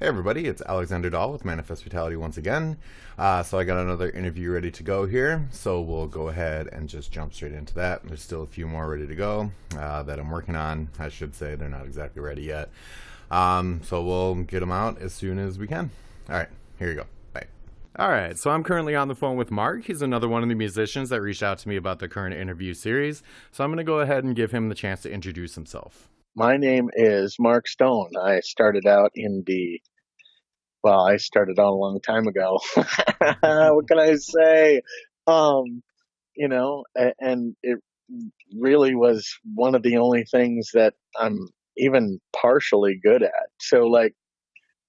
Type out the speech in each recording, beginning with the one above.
Hey everybody, it's Alexander Dahl with Manifest Vitality once again. So I got another interview ready to go here, so we'll go ahead and just jump straight into that. There's still a few more ready to go that I'm working on. I should say they're not exactly ready yet. So we'll get them out as soon as we can. All right, here you go. Bye. All right, so I'm currently on the phone with Mark. He's another one of the musicians that reached out to me about the current interview series. So I'm going to go ahead and give him the chance to introduce himself. My name is Mark Stone. I started out I started out a long time ago. What can I say? And it really was one of the only things that I'm even partially good at. So, like,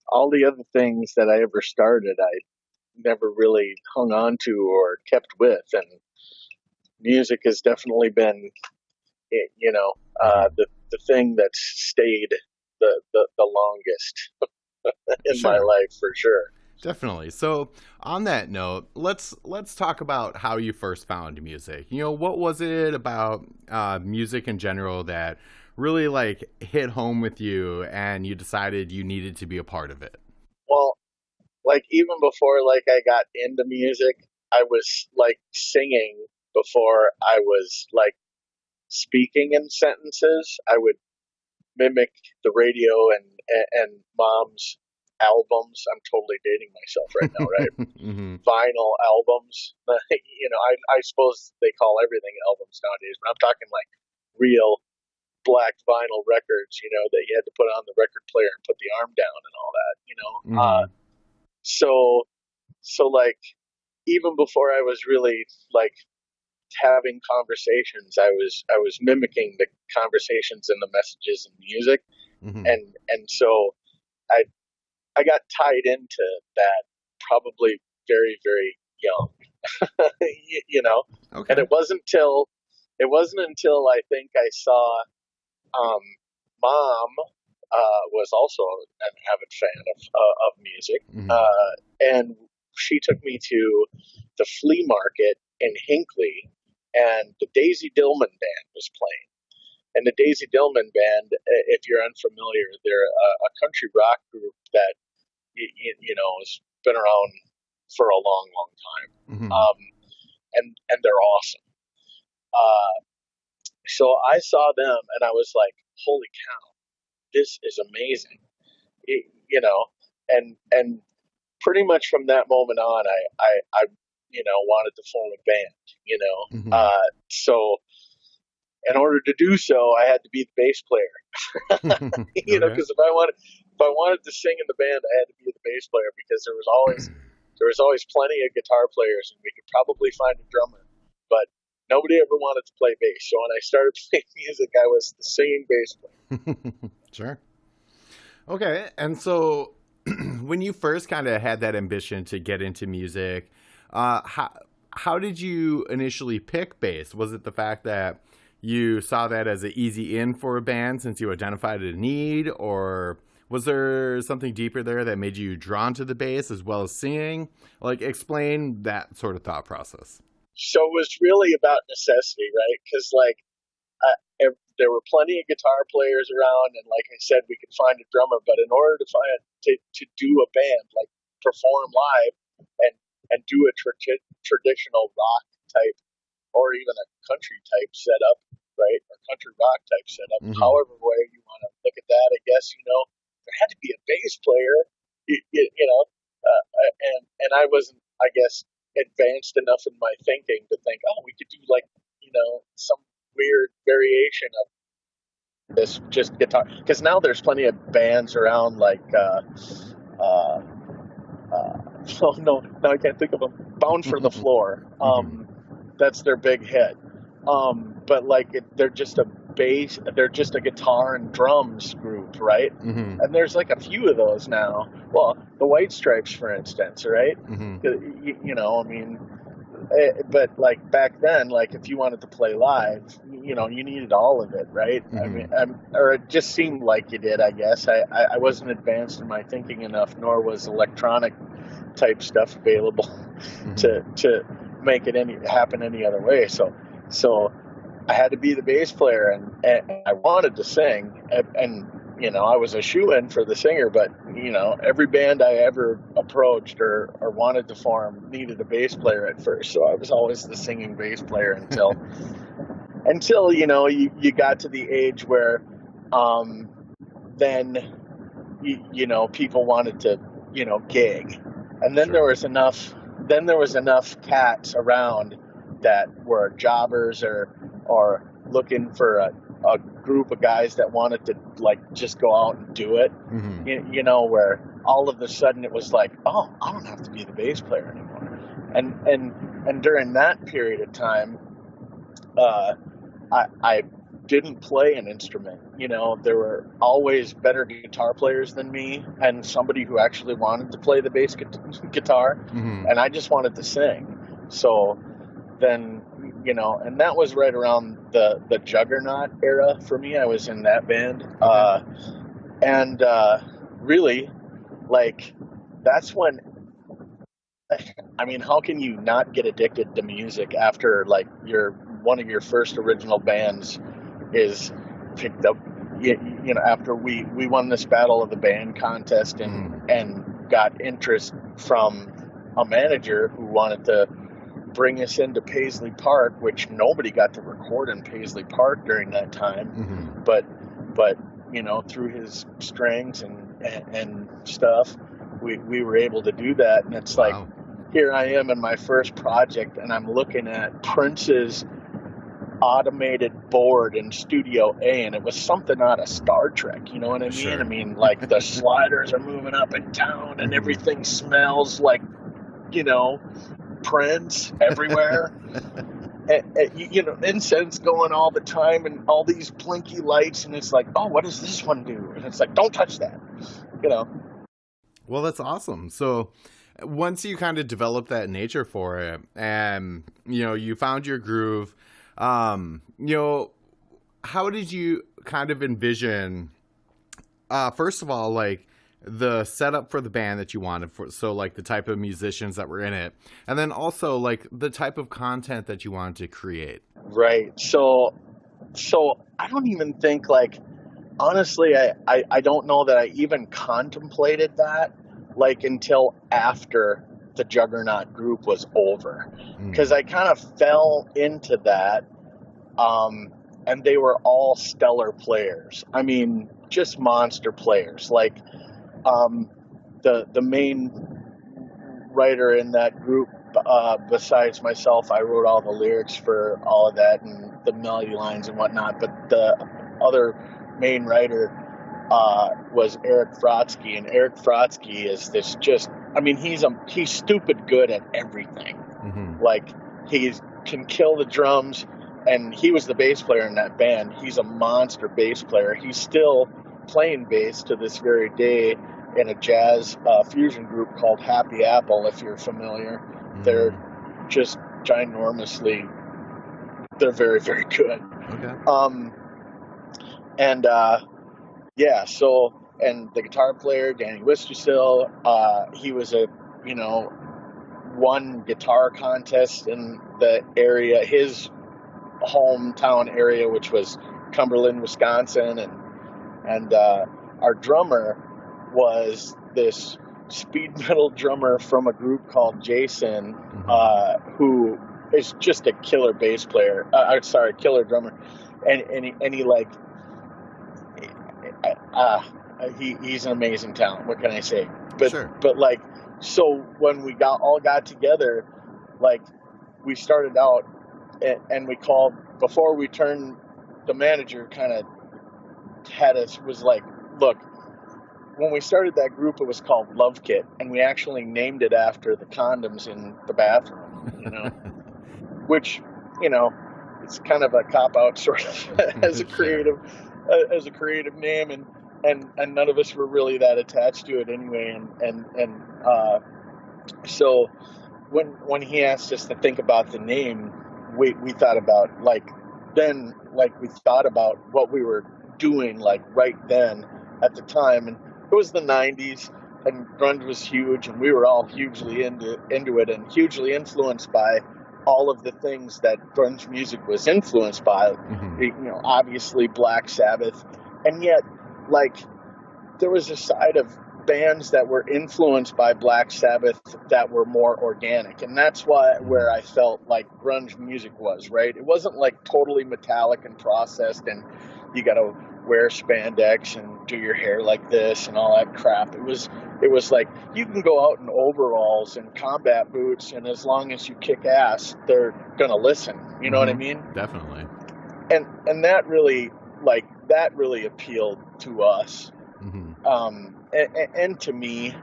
all the other things that I ever started, I never really hung on to or kept with. And music has definitely been, the thing that's stayed the longest in my Sure. life for sure. Definitely. So, on that note, let's talk about how you first found music. What was it about music in general that really like hit home with you, and you decided you needed to be a part of it? Well, like even before like I got into music, I was like singing before I was like speaking in sentences. I would mimic the radio and mom's albums. I'm totally dating myself right now, right? Hmm. Vinyl albums. I suppose they call everything albums nowadays, but I'm talking like real black vinyl records, that you had to put on the record player and put the arm down and all that. Hmm. So so like even before I was really like having conversations, I was mimicking the conversations and the messages in music, Hmm. and so I I got tied into that probably very very young, and Okay. it wasn't until I think I saw um, mom was also an avid fan of music, Hmm. and she took me to the flea market in Hinckley, and the Daisy Dillman band was playing. And the Daisy Dillman band, if you're unfamiliar, they're a country rock group that has been around for a long, long time, Hmm. um, and they're awesome. Uh, so I saw them, and I was like, "Holy cow, this is amazing!" And pretty much from that moment on, I wanted to form a band. Hmm. So in order to do so, I had to be the bass player. Okay. Because if I wanted to sing in the band, I had to be the bass player because there was always plenty of guitar players, and we could probably find a drummer, but nobody ever wanted to play bass. So when I started playing music, I was the singing bass player. Sure. Okay. And so, when you first kind of had that ambition to get into music, how did you initially pick bass? Was it the fact that you saw that as an easy in for a band since you identified a need, or was there something deeper there that made you drawn to the bass as well as singing? Like, explain that sort of thought process. So it was really about necessity, right? Because there were plenty of guitar players around, and like I said, we could find a drummer. But in order to do a band, like perform live and do a traditional rock type or even a country type setup, right, or country rock type setup, Hmm. however way you want to look at that, I guess there had to be a bass player, and I wasn't, I guess, advanced enough in my thinking to think, oh, we could do like some weird variation of this just guitar, because now there's plenty of bands around like uh, oh no, I can't think of them. Bound for the Floor. Hmm. That's their big hit. But like they're just a bass, they're just a guitar and drums group, right? Hmm. And there's like a few of those now. Well, the White Stripes, for instance, right? Hmm. I mean, but like back then, like if you wanted to play live, you needed all of it, right? I mean, Hmm. or it just seemed like you did, I guess. I wasn't advanced in my thinking enough, nor was electronic type stuff available Hmm. to make it any happen any other way. So I had to be the bass player, and I wanted to sing, and I was a shoe-in for the singer, but every band I ever approached or wanted to form needed a bass player at first, so I was always the singing bass player until you got to the age where then people wanted to gig, and then Sure. there was enough cats around that were jobbers or looking for a group of guys that wanted to just go out and do it. Where all of a sudden it was like, oh, I don't have to be the bass player anymore. And during that period of time, I didn't play an instrument. There were always better guitar players than me and somebody who actually wanted to play the bass guitar, and I just wanted to sing. So then, and that was right around the Juggernaut era for me. I was in that band. And really, that's when, I mean, how can you not get addicted to music after one of your first original bands is picked up, after we won this Battle of the Band contest and got interest from a manager who wanted to bring us into Paisley Park, which nobody got to record in Paisley Park during that time. But through his strings and stuff, we were able to do that. And it's like, here I am in my first project, and I'm looking at Prince's automated board in Studio A, and it was something out of Star Trek. You know what I mean? Sure. I mean, the sliders are moving up and down, and everything smells like, Prince everywhere. Incense going all the time, and all these blinky lights, and it's like, oh, what does this one do? And it's like, don't touch that. Well, that's awesome. So once you kind of developed that nature for it, and you found your groove, how did you kind of envision, first of all, the setup for the band that you wanted for, so the type of musicians that were in it, and then also the type of content that you wanted to create? Right. So I don't even think, honestly, I don't know that I even contemplated that until after the Juggernaut group was over, because I kind of fell into that, and they were all stellar players. I mean, just monster players. The main writer in that group, besides myself, I wrote all the lyrics for all of that and the melody lines and whatnot. But the other main writer was Eric Frotsky, and Eric Frotsky is this he's stupid good at everything. He can kill the drums, and he was the bass player in that band. He's a monster bass player. He's still playing bass to this very day in a jazz fusion group called Happy Apple, if you're familiar. They're just ginormously, they're very, very good. And the guitar player, Danny Wistersill, he was won guitar contest in the area, his hometown area, which was Cumberland, Wisconsin, and our drummer was this speed metal drummer from a group called Jason, who is just a killer bass player. Killer drummer, he's an amazing talent. What can I say? But Sure. So when we all got together, we started out and we called, before we turned, the manager kind of had us, was like, look, when we started that group, it was called Love Kit, and we actually named it after the condoms in the bathroom, which, it's kind of a cop-out sort of as a creative name, and none of us were really that attached to it anyway, so when he asked us to think about the name, we thought about we thought about what we were doing right then at the time, and it was the 90s, and grunge was huge, and we were all hugely into it, and hugely influenced by all of the things that grunge music was influenced by. Obviously Black Sabbath, and yet like there was a side of bands that were influenced by Black Sabbath that were more organic, and that's where I felt like grunge music was, right? It wasn't like totally metallic and processed, and you got to wear spandex and do your hair like this and all that crap. It was like you can go out in overalls and combat boots, and as long as you kick ass, they're gonna listen. You know what I mean? Definitely. And that really appealed to us. And to me,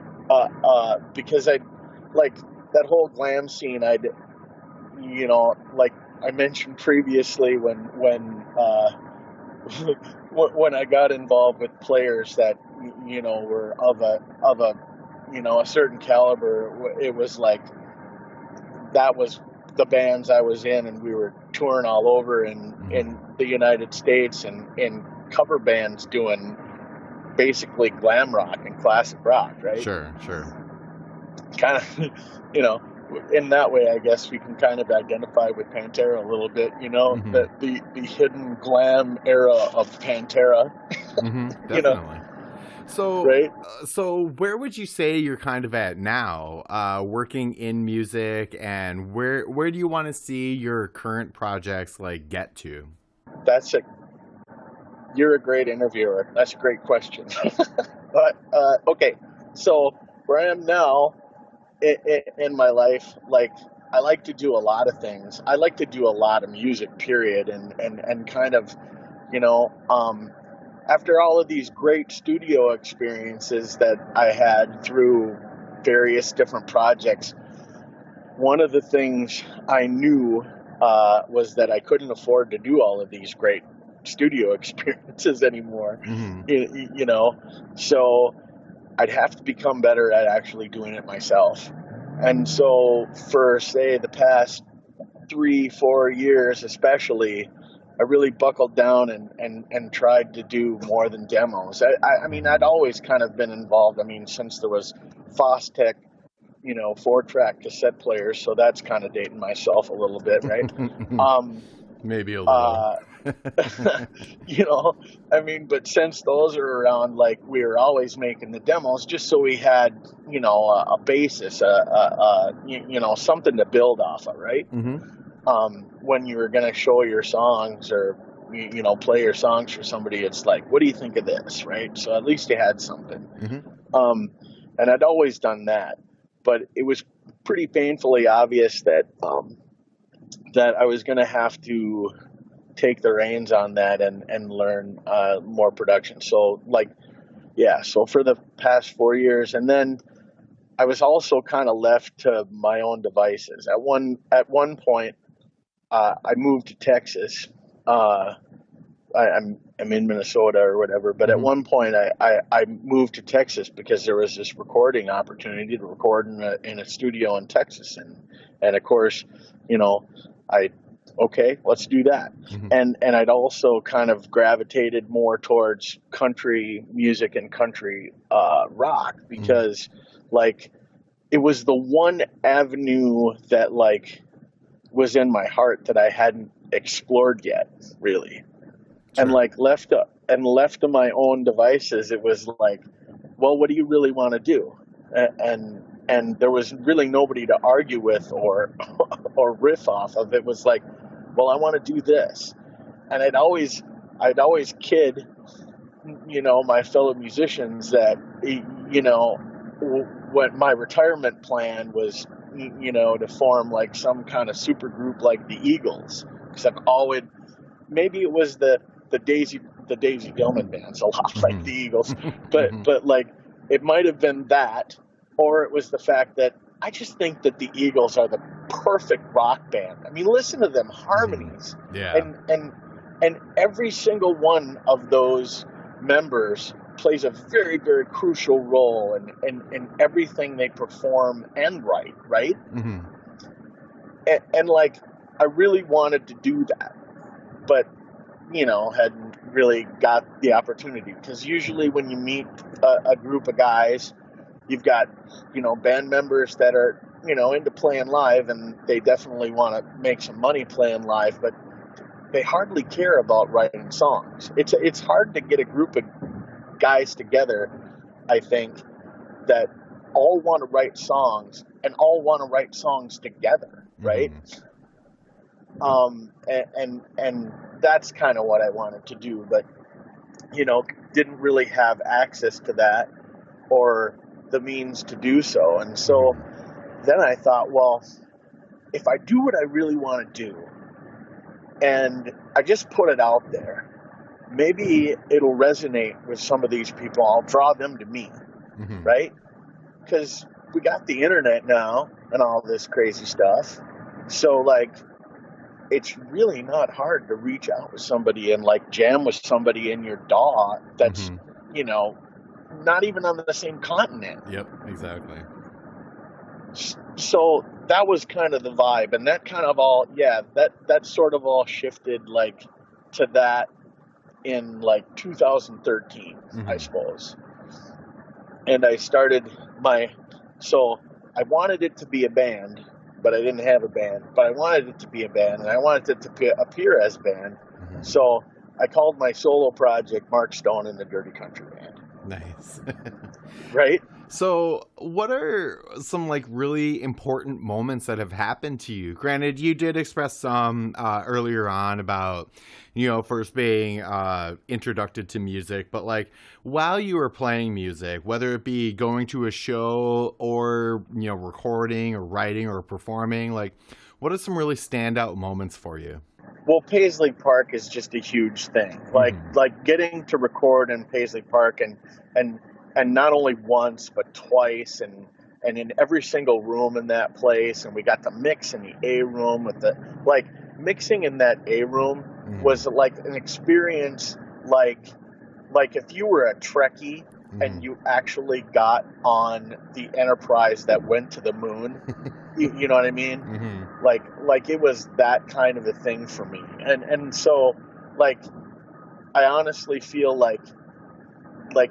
because I like that whole glam scene. Like I mentioned previously, when when I got involved with players that were of a certain caliber, it was like that was the bands I was in, and we were touring all over in the United States and in cover bands doing basically glam rock and classic rock, right? Sure. Kind of, in that way, I guess we can kind of identify with Pantera a little bit, the hidden glam era of Pantera. Definitely. So, right? So where would you say you're kind of at now, working in music, and where do you want to see your current projects like get to? You're a great interviewer. That's a great question. But okay, so where I am now in my life, like I like to do a lot of things. I like to do a lot of music, period, and kind of, after all of these great studio experiences that I had through various different projects, one of the things I knew was that I couldn't afford to do all of these great studio experiences anymore. So I'd have to become better at actually doing it myself. And so for, say, the past 3-4 years especially, I really buckled down and tried to do more than demos. I mean, I'd always kind of been involved. I mean, since there was Fostech, 4-track cassette players, so that's kind of dating myself a little bit, right? Maybe a little. I mean, but since those are around, like, we were always making the demos just so we had, a basis, something to build off of, right? When you were going to show your songs or, play your songs for somebody, it's like, what do you think of this, right? So at least you had something. And I'd always done that, but it was pretty painfully obvious that I was going to have to take the reins on that and learn more production. So so for the past 4 years, and then I was also kind of left to my own devices. At one point, I moved to Texas. I'm in Minnesota or whatever, but at one point I moved to Texas because there was this recording opportunity to record in a studio in Texas, and of course, okay, let's do that. And I'd also kind of gravitated more towards country music and country rock because it was the one avenue that was in my heart that I hadn't explored yet, really. Sure. And left to my own devices, it was like, well, what do you really want to do? And there was really nobody to argue with or riff off of. It was like, well, I want to do this. And I'd always kid, my fellow musicians that, what my retirement plan was, to form some kind of super group like the Eagles. Because I've always, maybe it was the Daisy Gilman band's a lot like the Eagles, but it might have been that, or it was the fact that I just think that the Eagles are the perfect rock band. I mean, listen to them harmonies, and every single one of those members plays a very, very crucial role in everything they perform and write, right? And I really wanted to do that, but hadn't really got the opportunity, because usually when you meet a group of guys, you've got band members that are into playing live, and they definitely want to make some money playing live, but they hardly care about writing songs. It's hard to get a group of guys together, I think, that all want to write songs and all want to write songs together, right? Mm-hmm. And that's kind of what I wanted to do, but didn't really have access to that or the means to do so. And so then I thought, well, if I do what I really want to do and I just put it out there, maybe it'll resonate with some of these people. I'll draw them to me, Mm-hmm. right? Because we got the internet now and all this crazy stuff. So, like, it's really not hard to reach out with somebody and, like, jam with somebody in your DAW that's, not even on the same continent. Yep, exactly. So that was kind of the vibe, and that kind of all, that sort of all shifted, like, to that in, like, 2013, I suppose. And I started so I wanted it to be a band, but I didn't have a band, but I wanted it to be a band, and I wanted it to appear as a band. So I called my solo project Mark Stone and the Dirty Country Band. Nice. Right? So, what are some like really important moments that have happened to you? Granted, you did express some earlier on about, first being introduced to music, but like while you were playing music, whether it be going to a show or, recording or writing or performing, like what are some really standout moments for you? Well, Paisley Park is just a huge thing. Like getting to record in Paisley Park and not only once but twice and in every single room in that place, and we got to mix in the A room with mixing in that A room was like an experience like if you were a Trekkie and you actually got on the Enterprise that went to the moon. You know what I mean? Like it was that kind of a thing for me. And so, like, I honestly feel like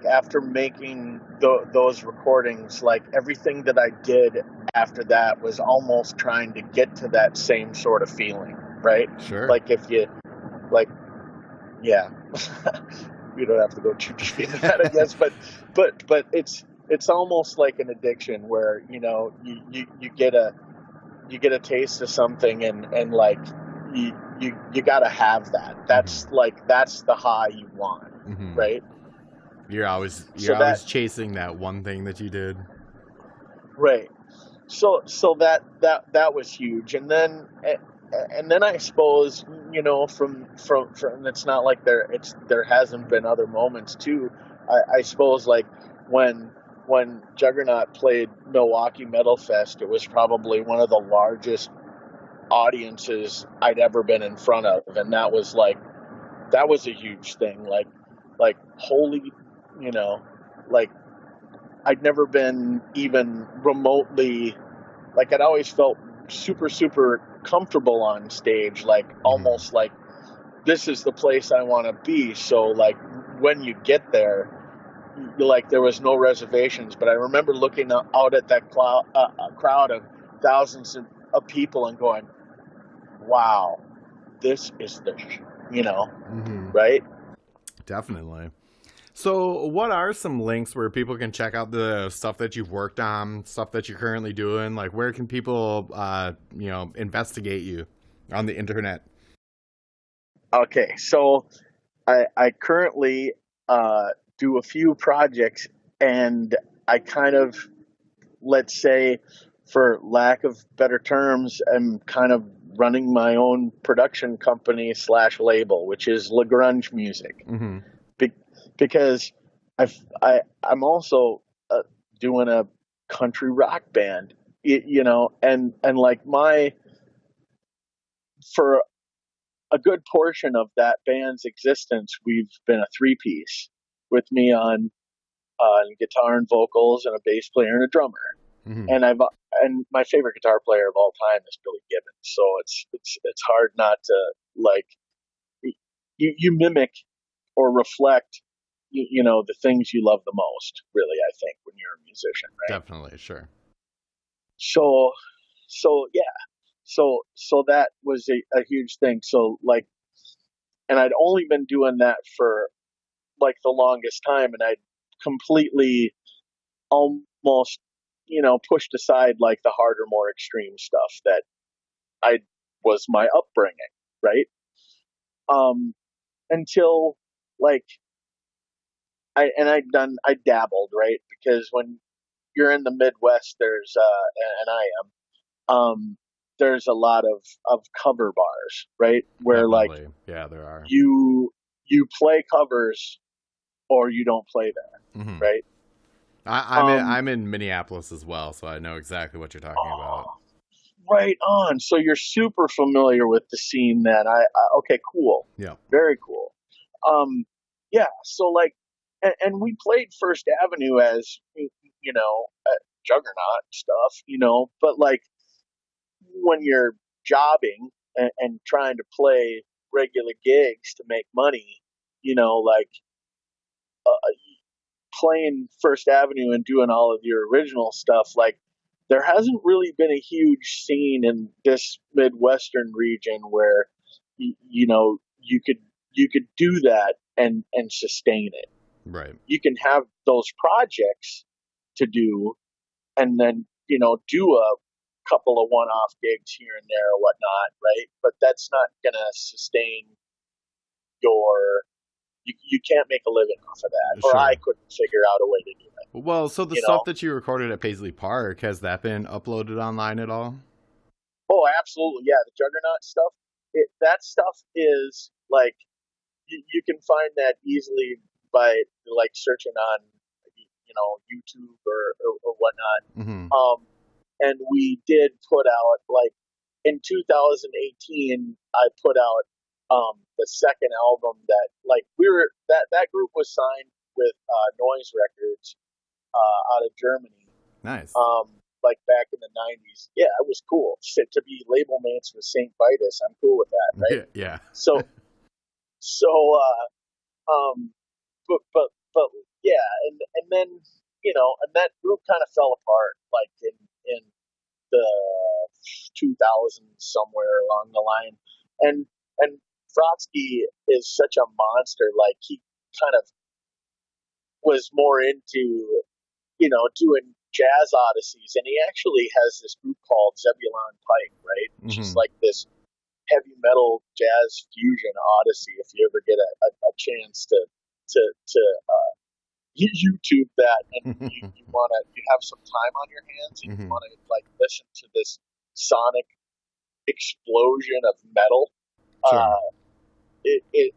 after making those recordings, like everything that I did after that was almost trying to get to that same sort of feeling, right? Sure. Like if you, yeah, we don't have to go too deep into that, I guess, but it's almost like an addiction where, you get a taste of something and like you got to have that. That's that's the high you want, right? You're always chasing that one thing that you did. Right. So that was huge. And then I suppose, from it's not like there hasn't been other moments too. I suppose like when Juggernaut played Milwaukee Metal Fest, it was probably one of the largest audiences I'd ever been in front of, and that was a huge thing. Like holy, like I'd never been even remotely, like I'd always felt super, super comfortable on stage, like almost like this is the place I want to be. So like when you get there, like there was no reservations, but I remember looking out at that crowd of thousands of people and going, wow, this is right? Definitely. So, what are some links where people can check out the stuff that you've worked on, stuff that you're currently doing? Like, where can people, investigate you on the internet? Okay, so I currently do a few projects, and I kind of, let's say, for lack of better terms, am kind of running my own production company / label, which is LaGrange Music. Because I'm also doing a country rock band, and like for a good portion of that band's existence, we've been a three-piece with me on guitar and vocals and a bass player and a drummer. And my favorite guitar player of all time is Billy Gibbons. So it's hard not to like you mimic or reflect the things you love the most, really, I think, when you're a musician, right? Definitely, sure. So yeah. So that was a huge thing. So like, and I'd only been doing that for like the longest time, and I completely almost, pushed aside like the harder, more extreme stuff that I was my upbringing, right? Until like I dabbled, right? Because when you're in the Midwest, and I am, there's a lot of cover bars, right? Where like Definitely. Yeah, there are. you play covers or you don't play there, Hmm. right? I'm in Um, I'm in Minneapolis as well, so I know exactly what you're talking about. oh, right on. So you're super familiar with the scene then. Okay, cool. Yeah. Very cool. Yeah, so like, and we played First Avenue as, Juggernaut stuff, but like when you're jobbing and trying to play regular gigs to make money, like uh, playing First Avenue and doing all of your original stuff, like there hasn't really been a huge scene in this Midwestern region where you could do that and sustain it. Right. You can have those projects to do, and then do a couple of one-off gigs here and there or whatnot, right? But that's not gonna sustain your. You can't make a living off of that, or I Sure. couldn't figure out a way to do it. Well, so the You stuff know, that you recorded at Paisley Park, has that been uploaded online at all? oh, absolutely, yeah. The Juggernaut stuff, that stuff is like you can find that easily by like searching on YouTube or whatnot. Hmm. And we did put out like in 2018, I put out the second album that like that group was signed with Noise Records out of Germany, Nice. like back in the 90s. Yeah, it was cool. To be label mates with St. Vitus, I'm cool with that, right? Yeah. Yeah. So so um but yeah, and then and that group kind of fell apart like in the 2000s somewhere along the line, and Frotsky is such a monster. Like he kind of was more into doing jazz odysseys, and he actually has this group called Zebulon Pike, right? Which is Hmm. like this heavy metal jazz fusion odyssey. If you ever get a chance to YouTube that, and you have some time on your hands and you Hmm. want to like listen to this sonic explosion of metal, Sure. uh, it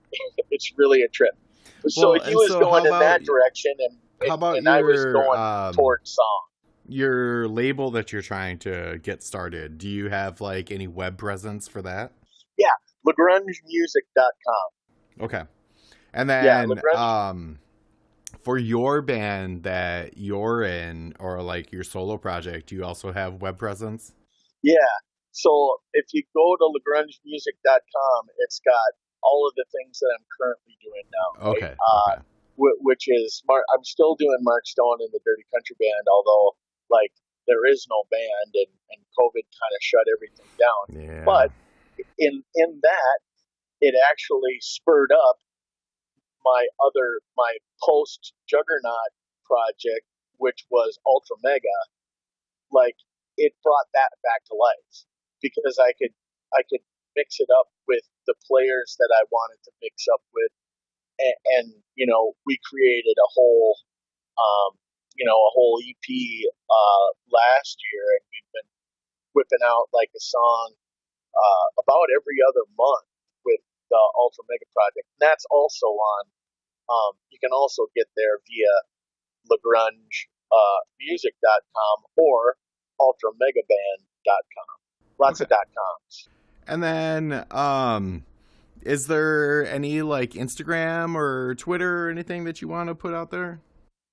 it's really a trip. So Well, he and was so going in that direction, how about and I was going towards song. your label that you're trying to get started? Do you have like any web presence for that? Yeah, LaGrangeMusic.com. Okay. And Yeah, then Lagrange. for your band that you're in, or like your solo project, do you also have web presence? Yeah. So if you go to LaGrangeMusic.com, it's got all of the things that I'm currently doing now, right? Okay. Okay. Which is I'm still doing Mark Stone in the Dirty Country Band, although like there is no band, and COVID kind of shut everything down. Yeah. But in that, it actually spurred up my post Juggernaut project, which was Ultra Mega. Like it brought that back to life because I could mix it up with the players that I wanted to mix up with, and we created a whole EP last year, and we've been whipping out like a song about every other month with the Ultra Mega Project. And that's also on. You can also get there via LagrangeMusic.com or UltraMegaband.com. Lots Okay. of .coms. And then is there any like Instagram or Twitter or anything that you want to put out there?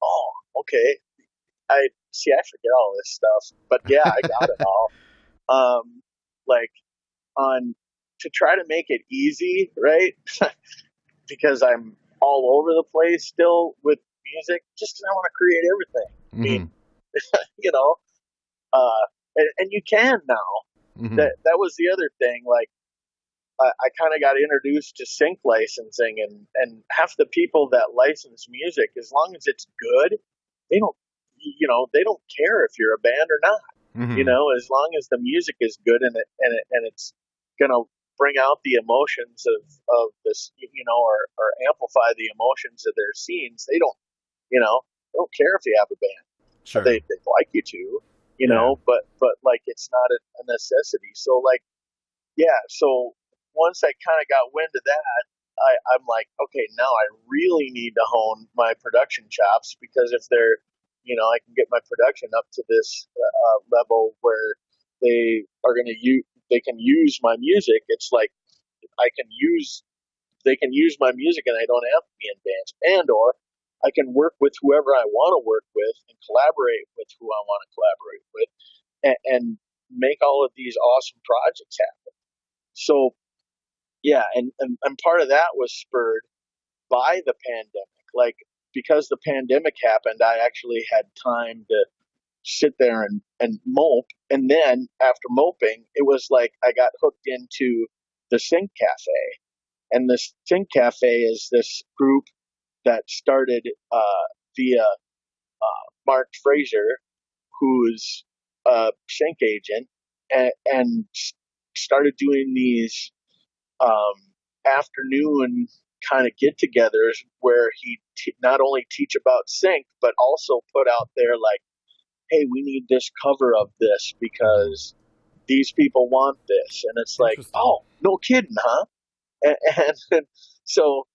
Oh, okay. I see. I forget all this stuff, but yeah, I got it all. Like on to try to make it easy, right? Because I'm all over the place still with music, just because I want to create everything. I Hmm. mean, you know, and you can now. Hmm. That was the other thing. Like I kind of got introduced to sync licensing, and half the people that license music, as long as it's good, they don't, they don't care if you're a band or not. Mm-hmm. As long as the music is good and it's gonna bring out the emotions of this, or amplify the emotions of their scenes. They don't care if you have a band. Sure. They'd like you to, Yeah. but like it's not a necessity. So like, yeah, so once I kind of got wind of that, I'm like, okay, now I really need to hone my production chops, because if I can get my production up to this level where they can use my music. It's like I can use they can use my music, and I don't have to be in bands, and/or I can work with whoever I want to work with and collaborate with who I want to collaborate with, and make all of these awesome projects happen. So yeah, and part of that was spurred by the pandemic. Like, because the pandemic happened, I actually had time to sit there and mope. And then after moping, it was like I got hooked into the Sync Cafe. And the Sync Cafe is this group that started via Mark Fraser, who's a sync agent, and started doing these um, afternoon kind of get-togethers where he not only teach about sync, but also put out there like, hey, we need this cover of this Mm-hmm. because these people want this. And it's like, Interesting. oh, no kidding, huh? And so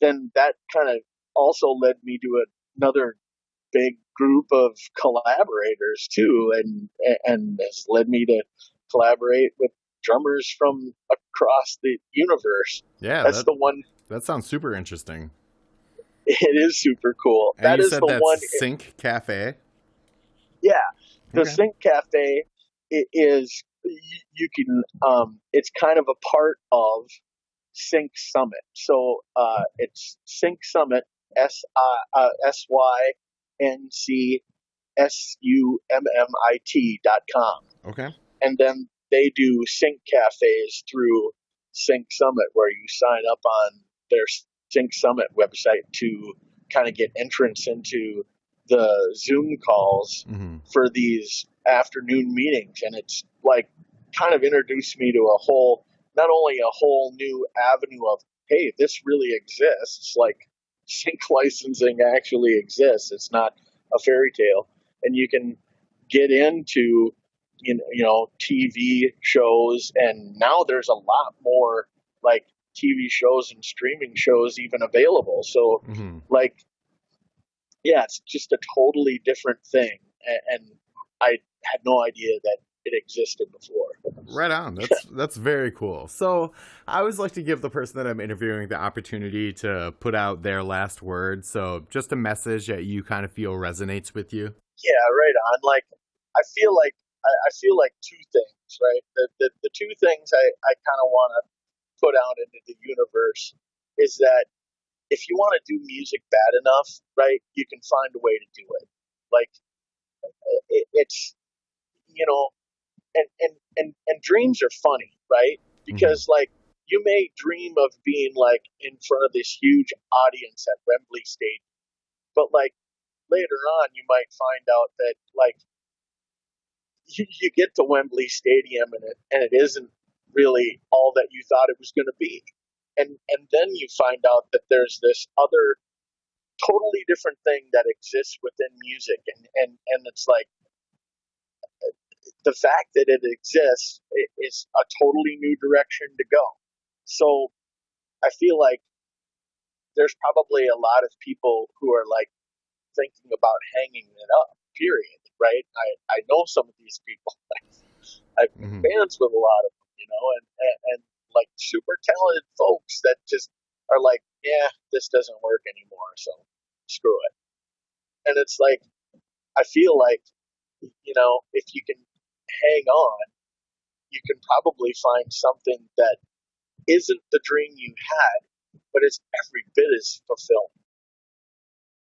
then that kind of also led me to another big group of collaborators too, and has led me to collaborate with drummers from across the universe. Yeah, That's that the one. that sounds super interesting. It is super cool. And That you is said the that's one. Sync Cafe. Yeah, the Okay. Sync Cafe, it is, you can, it's kind of a part of Sync Summit. So it's Sync Summit, SYNCSUMMIT.com. Okay. And then they do sync cafes through Sync Summit, where you sign up on their Sync Summit website to kind of get entrance into the Zoom calls Mm-hmm. for these afternoon meetings. And it's like kind of introduced me to not only a whole new avenue of, hey, this really exists, like sync licensing actually exists. It's not a fairy tale. And you can get into TV shows, and now there's a lot more like TV shows and streaming shows even available. So Mm-hmm. like, yeah, it's just a totally different thing, and I had no idea that it existed before. Right on. That's very cool. So I always like to give the person that I'm interviewing the opportunity to put out their last word. So just a message that you kind of feel resonates with you. Yeah, right on. Like, I feel like I feel like two things, right? The two things I kind of want to put out into the universe is that if you want to do music bad enough, right, you can find a way to do it. Like, it's, you know, and dreams are funny, right? Mm-hmm. Because like, you may dream of being like in front of this huge audience at Wembley Stadium, but like later on, you might find out that like you get to Wembley Stadium, and it isn't really all that you thought it was going to be, and then you find out that there's this other totally different thing that exists within music, and it's like the fact that it exists is a totally new direction to go. So I feel like there's probably a lot of people who are like thinking about hanging it up. Period. Right? I know some of these people. I've been Mm-hmm. fans with a lot of them, and like super talented folks that just are like, yeah, this doesn't work anymore, so screw it. And it's like, I feel like, if you can hang on, you can probably find something that isn't the dream you had, but it's every bit as fulfilling.